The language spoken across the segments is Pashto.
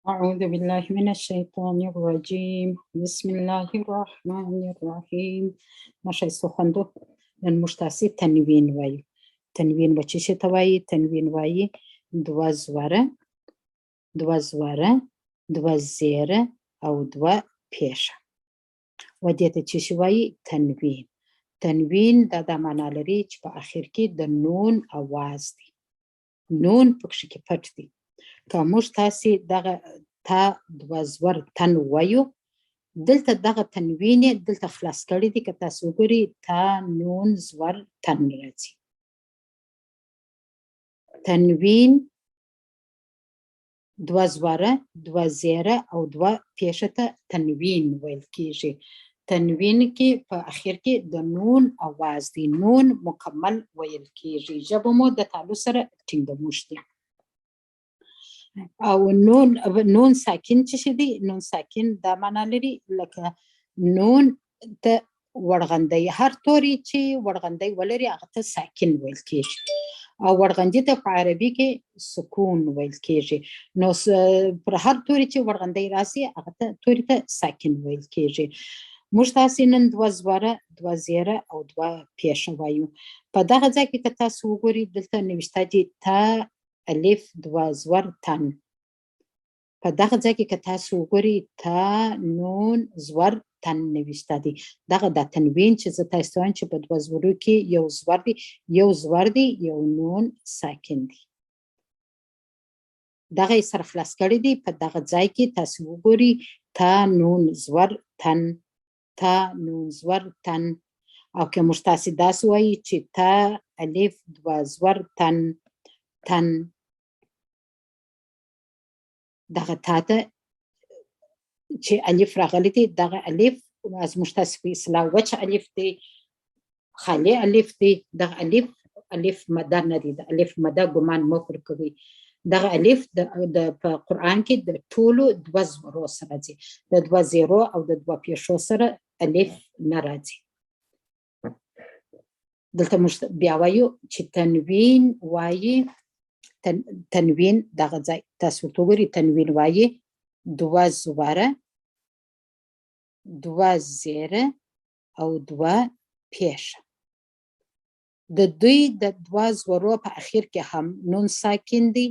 أعوذ بالله من الشيطان الرجيم بسم الله الرحمن الرحیم. نشه سخندو نن موږ تاسې تنوین وایو. تنوین به څه ته وایي؟ تنوین وایي دوه زوره دوه زیره او دوه پیشه. و دې ته څه وایي؟ تنوین. تنوین دا معنا لري چې په اخر کې د نون اواز دی، نون پکې کې پټ دی. که موږ تاسې دغه تا دوه زور تن وایو، دلته دغه تنوین دلته خلاص کړی دی. که تاسو وګورئ تا نون زور تن راځي. تنوین دوه زوره دوه زیره او دوه پیشه ته تنوین ویل کیږي. تنوین کې په اخر کې د نون اواز دی، نون مکمل ویل کیږي. ژبه مو د تالو سره ټینګه دی. او نون ساکن څه دی؟ نون ساکن دا معنا لري لکه نون ته ورغندی، هر توری چې ورغندی ولري هغه ته ساکن ویل کیږي، او ورغندی ته په عربي کې سکون ویل کیږي. نو پر هر توری چې ورغندی راسي هغه ته توری ته ساکن ویل کیږي. موږ تاسې نن دوه زوره دوه زیره او دوه پیشه وایو. په دغه ځای کې که تاسو وګورئ دلته نوشته دي تا الف دوه زور تن. په دغه ځای کې که تاسو وګورئ تا نون زور تن نوشته دي. دغه د تنوین چې زه تاسو ته وایم چې په دوه زورو کې یو زور دی یو نون ساکن دی. دغه یې سره خلاص کړی دی. په دغه ځای کې تاسو وګورئ تا نون زور تن، تا نون زور تن. او که موږ تاسې داسې وایي چې تا الف دوه زور تن تن، دغه تا ته چې الف راغلی دی، دغه الف از موږ تاسې په اصطلاح وچ الف دی، خالي الف دی. دغه الف مده نه دی، د الف مده ګمان مه پر کوئ. دغه الف په قرآن کې د ټولو دوه زورو سره راځي، د دوه زیرو او د دوه پیشو سره الف نه راځي. دلته موږ بیا وایو چې تنوین وایي. تنوین دغه ځای تاسو ورته وګورئ، تنوین وایي دوه زوره دوه زیره او دوه پیشه. د دوی د دوه زورو په اخر کې هم نون ساکن دی،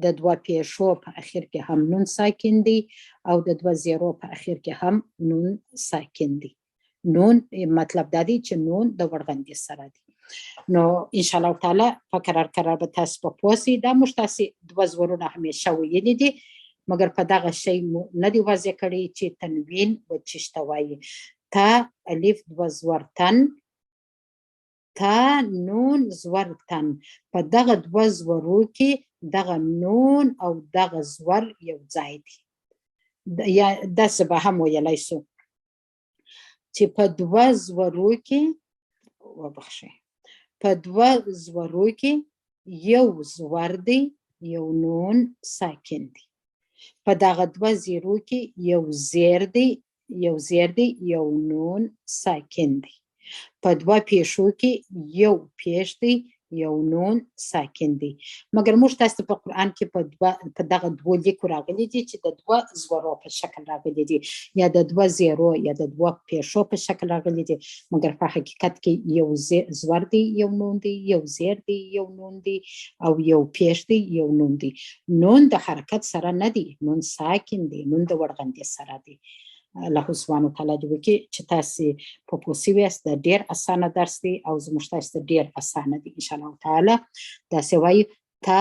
د دوه پیشو په اخر کې هم نون ساکن دی، او د دوه زیرو په اخر کې هم نون ساکن دی. نون مطلب دا دی چې نون د ورغندې سره دی. نو ان شاء الله تعالی په کرار به تاسو په پوه سئ. دا موږ تاسې دوه زورونه همیشه ویلي دي، مګر په دغه شی مو نه دی واضح کړی چې تنوین به څه ته وایي. تا الف دوه زور تن، تا نون زور تن. په دغه دوه زورو کې دغه نون او دغه زور یو ځای دی. یا داسې به هم ویلی سو چې په دوه زورو کې وبخښئ، په دوه زورو کې یو زور دی یو نون ساکن دی. په دغه دوه زیرو کې یو زیر دی یو نون ساکن دی. په دوه پیشو کې یو پیش دی یو نون ساکن دی. مګر موږ تاسو په قرآن کې په دغه دوه لیکو راغلي دي چې د دوه زورو په شکل راغلي دي، یا د دوه زیرو یا د دوه پیشو په شکل راغلي دي. مګر په حقیقت کې یو زور دی یو نون دی، یو زیر دی یو نون دی، او یو پیش دی یو نون دی. نون د حرکت سره نه دی، نون ساکن دی، نون د ورغندې سره دی. الله سبحانه وتعالی دې وکړي چې تاسې په پوه سوي یاست. دا ډېر اسانه درس دی او زموږ تاسې ته ډېر اسانه دی ان شاء الله تعالی. داسې وایي تا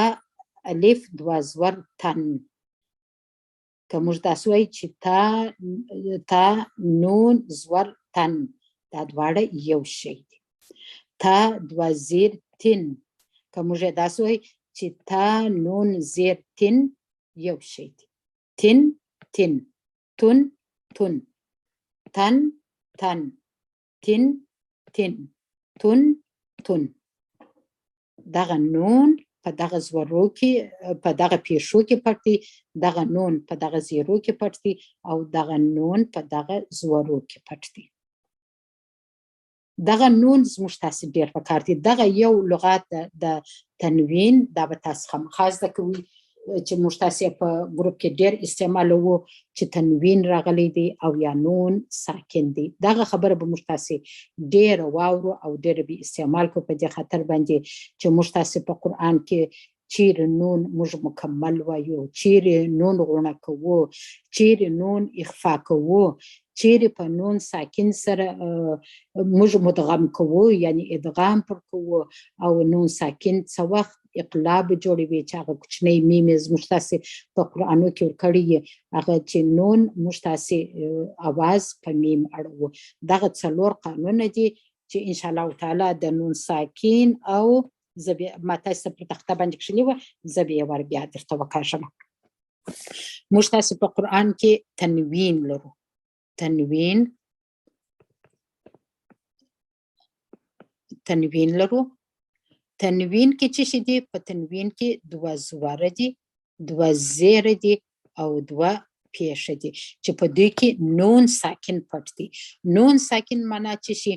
الف دوه زور تن. که موږ داسې وایي چې تا نون زور تن، دا دواړه یو شی دی. تا دوه زیر تن، که موږ داسې وایي چې تا نون زیر تن، یو شی دی. تن تن، تن تن، تن تن، تن تن، تن تن. دغه نون په دغه زورو کې په دغه پیشو کې پټ دی، دغه نون په دغه زیرو کې پټ دی، او دغه نون په دغه زورو کې پټ دی. دغه نون زموږ تاسې ډېر پکار دی. دغه یو لغات د تنوین دا به تاسو خامخا زده کوئ. چې موږ تاسې په ګروپ کې ډېر استعمالوو چې تنوین راغلی دی او یا نون ساکن دی. دغه خبره به موږ تاسې ډېره واورو او ډېره به استعمال کړو په دې خاطر باندې چې موږ تاسې په قرآن کې چیرې نون موږ مکمل وایو، چیرې نون غوڼه کوو، چیرې نون اخفا کوو، چیرې په نون ساکن سره موږ مدغم کوو یعنی ادغام پر کوو او نون ساکن څه وخت اقلاب جوړوي چې هغه کوچنی میم زموږ تاسې په قرآنو کې ورکړی یې هغه چې نون موږ تاسې اواز په میم اړوو. دغه څلور قانونه دي چې انشاءالله تعالی د نون ساکن او ما تاسې پر تخته باندې کښلي وه زه به یې ور بیا درته وکاږم. موږ تاسې په قرآن کې تنوین لرو. تنوین لرو. تنوین کې څه شي دي؟ په تنوین کې دوه زوره دي، دوه زیره دي او دوه پیښه دي چې په دوی کې نون ساکن پټ دي. نون ساکن معنا څه شي؟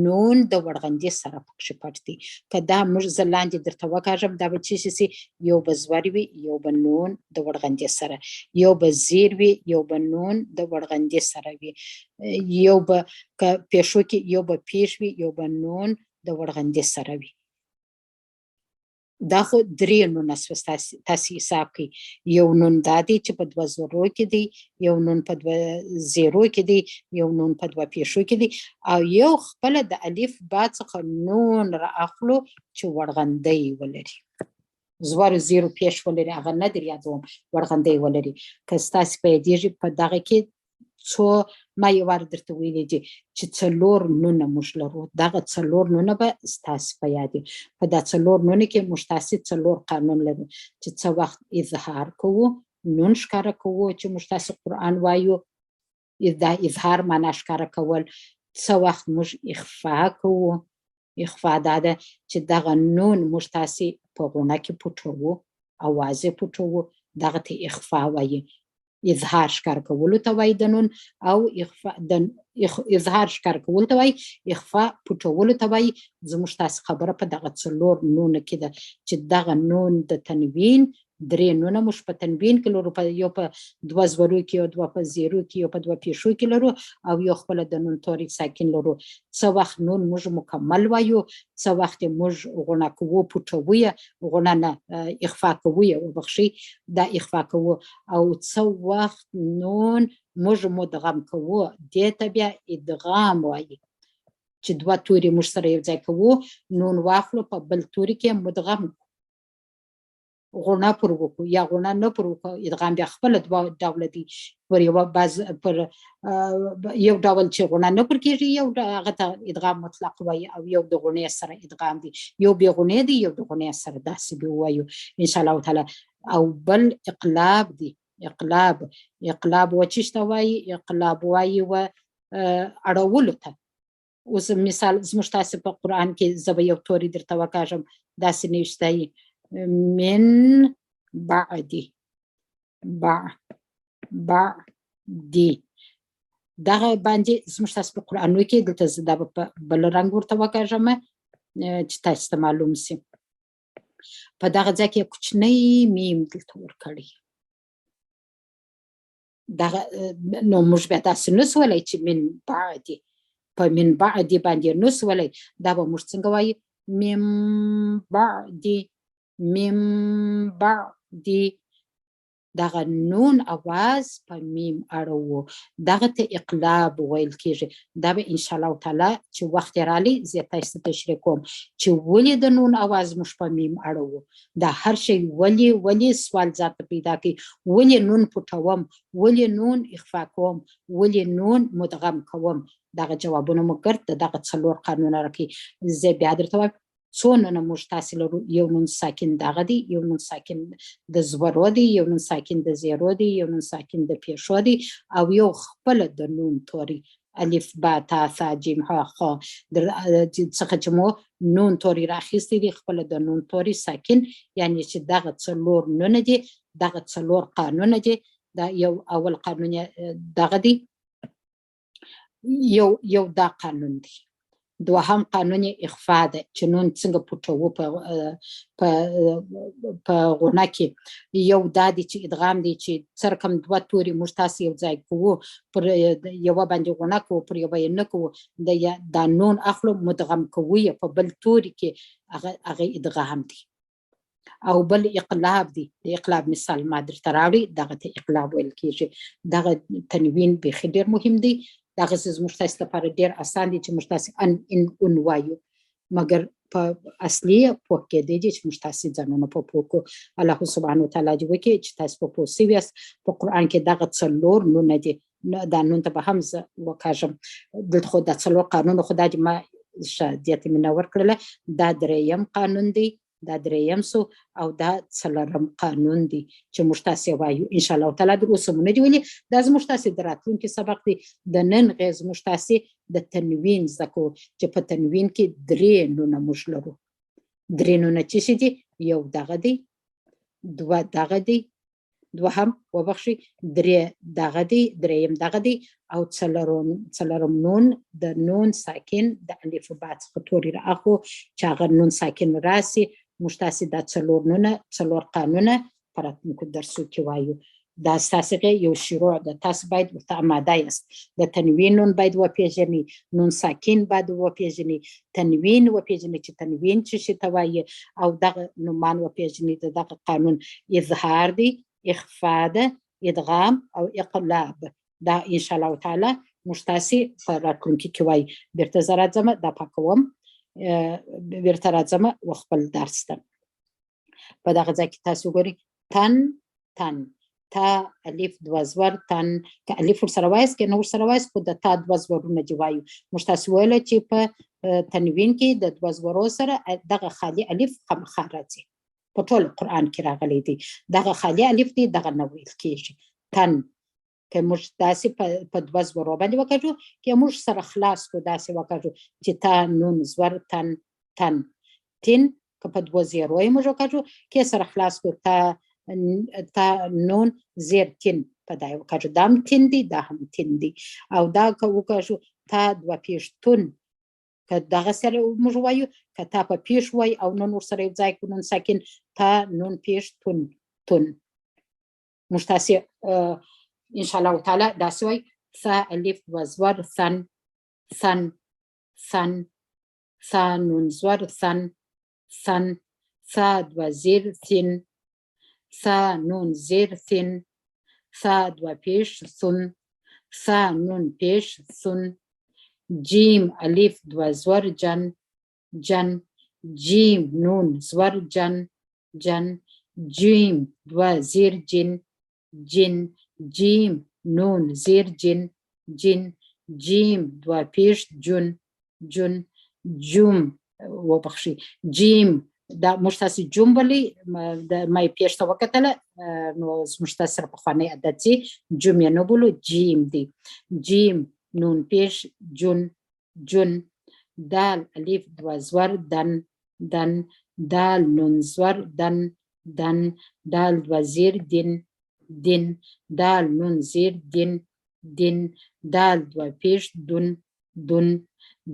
نون د ورغندې سره پکښې پټ دي. که دا موږ زه لاندې درته وکاږم دا به څه شي؟ یو به زور وي، یو به نون د ورغندې سره، یو به زیر وي، یو به نون د ورغندې سره وي، یو به که پیښو کې یو به پیښ وي، یو به نون د ورغندې سره وي. دا خو درې نونه تاسې حساب کوئ. یو نون دا دی چې په دوه زرو کې دی، یو نون په دوه زیرو کې دی، یو نون په دوه پیښو کې دی او یو خپله د الف با څخه نون را اخلو چې ورغندی ولري. زور زیرو پیښ ولري هغه نه در یادوم، ورغندی ولري. که ستاسې په یادېږي په دغه کې څو ما یو وار درته ویلي دي چې څلور نونه موږ لرو. دغه څلور نونه به ستاسې په یاد وي. په دا څلور نونه کې موږ تاسې څلور قانون لرو چې څه وخت اظهار کوو، نون ښکاره کوو چې موږ تاسې قرآن وایو، دا اظهار معنا ښکاره کول. څه وخت موږ اخفا کوو، اخفا دا ده چې دغه نون موږ تاسې په غوڼه کې پټوو، اواز یې پټوو، دغه ته اخفا وایي. اظهار ښکاره کولو ته وایي د نون او اظهار ښکاره کولو ته وایي، اخفا پټولو ته وایي. زموږ تاسې خبره په دغه څلور نونه کې ده چې دغه نون د تنوین درې نونه موږ په تنوین کې لرو، یو په دوه زورو کې، یو دوه په زیرو کې، یو په دوه پیښو کې لرو او یو خپله د نون توري ساکن لرو. څه وخت نون موږ مکمل وایو، څه وخت موږ غوڼه کوو، پټوو یې، غوڼه نه اخفا کوو یې، وبخښئ دا اخفا کوو. او څه وخت نون موږ مدغم کوو، دې ته بیا ادغام وایي چې دوه توري موږ سره یو ځای کوو، نون واخلو په بل توري کې مدغم غوڼه پر وکړو یا غوڼه نه پر وکړو. ادغام بیا خپله دوه ډوله دي، پر یوه پر یو ډول چې غوڼه نه پر کېږي یو هغه ته ادغام مطلق وایي او یو د غوڼې سره ادغام دی، یو بې غوڼې دی، یو د غوڼې سره، داسې به ووایو انشاءالله تعالی. او بل اقلاب دی. اقلاب و چیش ته وایي؟ اقلاب وایي و اړولو ته. اوس مثال زموږ تاسې په قرآن کې زه به یو توري درته وکاږم، داسې نوشته من بعدی، بعدی. دغه باندې زموږ تاسې په قرآنو کې دلته زه دا به په بل رنګ ورته وکاږم چې تاسې ته معلوم سي. په دغه ځای کې کوچنی میم دلته ورکړی. دغه نو موږ بیا داسې نسو ویلی چې من بعدی، په من بعدی باندې نسو ویلی. دا به موږ څنګه وایو؟ من بعدی، من بعدی. دغه نون اواز په میم اړوو، دغه ته اقلاب ویل کېږي. دا به انشاءالله تعالی چې وخت یې رالی زه تاسو ته تشریح کوم چې ولې د نون اواز موږ په میم اړوو. دا هر شی ولې سوال ځان ته پیدا کوي، ولې نون پټوم، ولې نون اخفا کوم، ولې نون مدغم کوم. دغه جوابونه مو ګرد دغه څلور قانونه راکوي. زه بیا درته وایم څو نونه موږ تاسې لرو. یو نون ساکن دغه دی، یو نون ساکن د زورو دی، یو نون ساکن د زیرو دی، یو نون ساکن د پیښو دی او یو خپله د نون توري الف با تا ثا جیم ها خا څخه چې مو نون توري راخیستی دی، خپله د نون توري ساکن، یعنی چې دغه څلور نونه دي، دغه څلور قانونه دي. دا یو اول قانون دغه دی، یو دا قانون دی. دوهم قانون اخفاء ده چې نون څنګه پټوو په غونه کې. یو دا دی چې ادغام دی چې څرکم دوه توري موږ تاسو یو ځای کوو پر یوه باندې غونه کوو پر یوه یې نه کوو دا نون اخلو مدغم کوو یې په بل توري کې هغه ادغام دی. او بل اقلاب دی. د اقلاب مثال ما درته راوړي دغه ته اقلاب ویل کېږي. دغه تنوین بیخي ډېر مهم دی. دغه زموږ تاسو لپاره ډېر اسان دي چې موږ تاسو ان اون وایو مګر په اصلي پوه کېدی دي چې موږ تاسو ځانونه په پوه کو. الله سبحانه وتعالی دې وکړي چې تاسو په پوه سوي یاست. په قرآن کې دغه څلور نونه دي. دا نون ته به هم زه وکاږم دلته خو دا څلور قانون خو دا دې ما زیاتې مینه ورکړله. دا درېیم قانون دی. دا درېیم سو او دا څلورم قانون دی چې موږ تاسې وایو انشاءالله تعالی. در اوسه مو نه دي ویلي. دا زموږ تاسې د راتلونکي سبق دی. د نن غیر زموږ تاسې د تنوین زده کوو چې په تنوین کې درې نونه موږ لرو. درې نونه چې څه دي؟ یو دغه دی، دوه دغه دی، دوهم وبخښئ درې دغه دی، درېیم دغه دی او څلورم نون د نون ساکن د الف با څخه توري رااخلو چې هغه نون ساکن راسي. موږ تاسې دا څلور نونه څلور قانونه په راتلونکو درسو کې وایو. دا ستاسې یو شروع ده. تاسو باید ورته اماده یاست. د تنوین نون باید وپېژنئ، نون ساکن باید وپېژنئ، تنوین وپېژنئ چې تنوین څه شي ته وایي او دغه نومان وپېژنئ. د دغه قانون اظهار دی، اخفاء ده، ادغام او اقلاب. دا انشاءالله تعالی موږ تاسې په راتلونکي کې وایو. بیرته زه راځمه دا پاکوم، بیرته راځمه و خپل درس ته. په دغه ځای کې تاسو وګورئ تن تن تا الف دوه زور تن. که الف ورسره وایاست که نه ورسره وایاست خو د تا دوه زورونه دې وایو. موږ تاسو ویله چې په تنوین کې د دوه زورو سره دغه خالي الف خامخا راځي. په ټول قرآن کې راغلی دی. دغه خالي الف دی دغه نه ویل کېږي. تن که موږ داسې په دوه زورو باندې وکړو که موږ سره خلاص کړو داسې وکړو چې تا نون زور تن تن. تن که په دوه زیرو یې موږ وکړو که سره خلاص کړو تا نون زیر تن په دا وکړو. دا هم تن دی دا هم تن دی. او دا که وکړو تا دوه پیش تون که دغه سره موږ وایو که تا په پیش وای او نون ورسره یو ځای کړو نون ساکن تا نون پیش تون تون. موږ تاسې انشاءالله تعالی داسې وای ثا الف دوه زور ثن ثن ثن ثا نون زور ثن ثن ثا دوه زیر ثن ثا نون زیر ثن ثا دوه پیش ثن ثا نون پیش ثن. جیم الف دوه زور جن جن جیم نون زور جن جن جیم دوه زیر جن جن جیم نون زیر جن جن جیم دوه پیش جن جن جوم وبخښئ جیم. دا موږ تاسې جوم بلئ. ما یې پیش ته وکتله نو زموږ تاسې سره پخوانی عادت چې جوم یې نه بولو جیم دی. جیم نون پیش جن جن. دال الف دوه زور دن دن دال نون زور دن دن دال دوه زیر دن دن دال نون زیر دن دن دال دوه پیش دن دن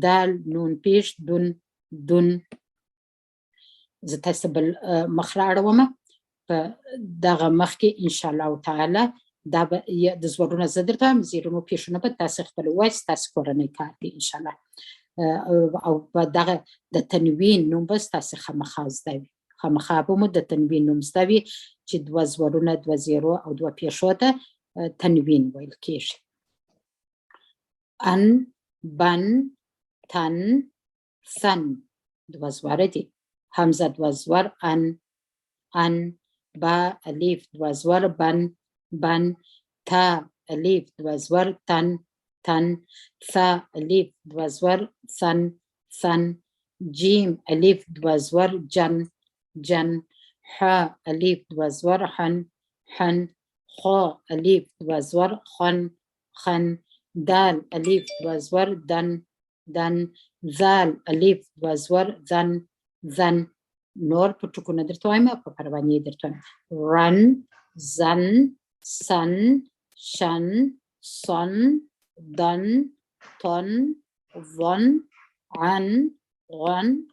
دال نون پیش دن دن. زه تاسو بل مخ رااړومه په دغه مخ کې انشاءالله تعالی دا به د زورونه زه درته وایم زیرونو پیشونه به تاسو خپل وایست تاسو کورنۍ کار دی انشاءالله. او په دغه د تنوین نوم به تاسو خامخا زده وي. خامخا به مو د تنوین نوم زده وي چې دوه زورونه دوه زیرو او دوه پیښو ته تنوین ویل کېږي. ان بن تن ثن دوه زوره دي. همزه دوه زور ان ان با الف دوه زور بن بن تا الف دوه زور تن تن ثا الف دوه زور ثن ثن جیم الف دوه زور جن جن ح الف دوه زور حن حن خا الف دوه زور خن خن دال الف دوه زور دن دن ذال الف دوه زور ذن ذن. نور په ټکو نه درته وایم په پروانې درته وایم. رن زن سن شن سن دن تن ون عن غن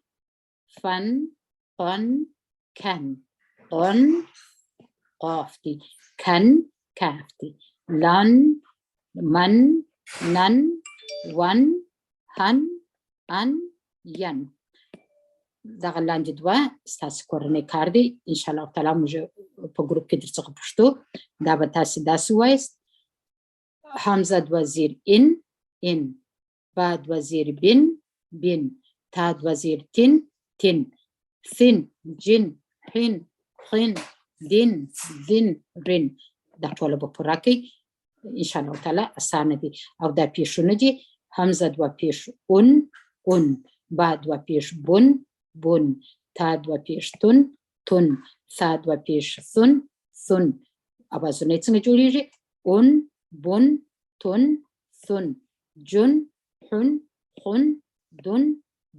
فن قن كن غن قافتي كن كافتي لن من نن ون هن ان ين دغه لاندې دوه ستاسو کورنۍ کار دی ان شاء الله تعالی موږ په ګروپ کې درڅخه پوښتو دا به تاسو داسې وایست حمزه دوه زیر ان با دوه زیر بن تا دوه زیر تن ثن جن حن خن دن رن دا ټول به پوره کوي ان شاء الله تعالی اسانه دي او دا پیښونه دي حمزه دوه پیښ اون با دوه پیښ بون تا دوه پیښ تن ثا دوه پیښ ثن اوازونه څنګه جوړیږي اون بون تن ثن جن حن خن دن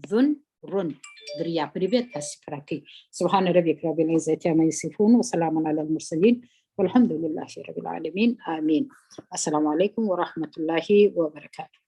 ذن رن دريا بريبيت تسفركي سبحان ربك رب العزة عما يصفون وسلام على المرسلين والحمد لله رب العالمين آمين. السلام عليكم ورحمة الله وبركاته.